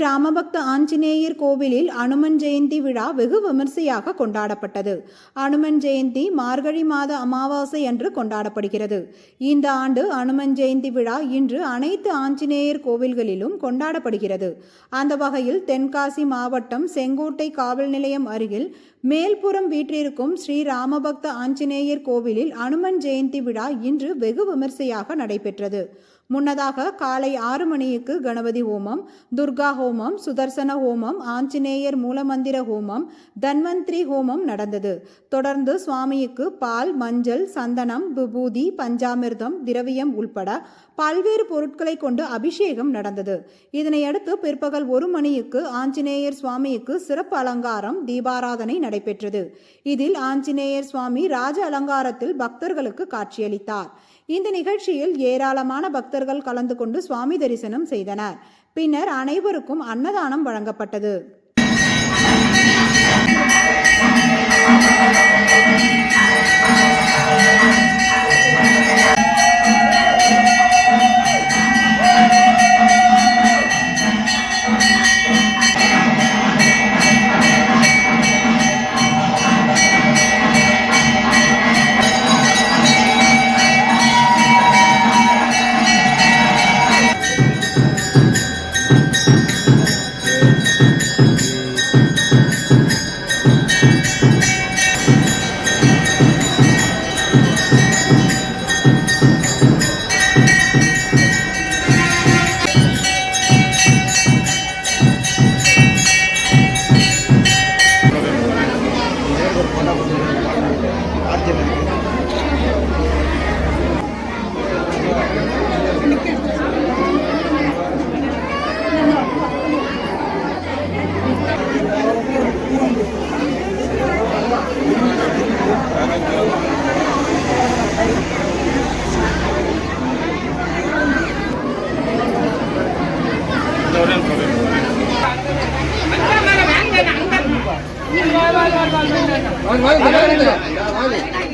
ராமபக்த ஆஞ்சநேயர் கோவிலில் அனுமன் ஜெயந்தி விழா வெகு விமர்சையாக கொண்டாடப்பட்டது. அனுமன் ஜெயந்தி மார்கழி மாத அமாவாசை அன்று கொண்டாடப்படுகிறது. இந்த ஆண்டு அனுமன் ஜெயந்தி விழா இன்று அனைத்து ஆஞ்சநேயர் கோவில்களிலும் கொண்டாடப்படுகிறது. அந்த வகையில் தென்காசி மாவட்டம் செங்கோட்டை காவல் நிலையம் அருகில் மேல்புறம் வீற்றிருக்கும் ஸ்ரீ ராமபக்த ஆஞ்சநேயர் கோவிலில் அனுமன் ஜெயந்தி விழா இன்று வெகு விமர்சையாக நடைபெற்றது. முன்னதாக காலை 6 மணிக்கு கணபதி ஹோமம், துர்கா ஹோமம், சுதர்சன ஹோமம், ஆஞ்சநேயர் மூலமந்திர ஹோமம், தன்வந்திரி ஹோமம் நடந்தது. தொடர்ந்து சுவாமிக்கு பால், மஞ்சள், சந்தனம், விபூதி, பஞ்சாமிர்தம், திரவியம் உள்பட பல்வேறு பொருட்களை கொண்டு அபிஷேகம் நடந்தது. இதனையடுத்து பிற்பகல் 1 மணிக்கு ஆஞ்சநேயர் சுவாமிக்கு சிறப்பு அலங்காரம், தீபாராதனை நடைபெற்றது. இதில் ஆஞ்சநேயர் சுவாமி ராஜ அலங்காரத்தில் பக்தர்களுக்கு காட்சியளித்தார். இந்த நிகழ்ச்சியில் ஏராளமான பக்தர்கள் கலந்து கொண்டு சுவாமி தரிசனம் செய்தனர். பின்னர் அனைவருக்கும் அன்னதானம் வழங்கப்பட்டது. வாங்க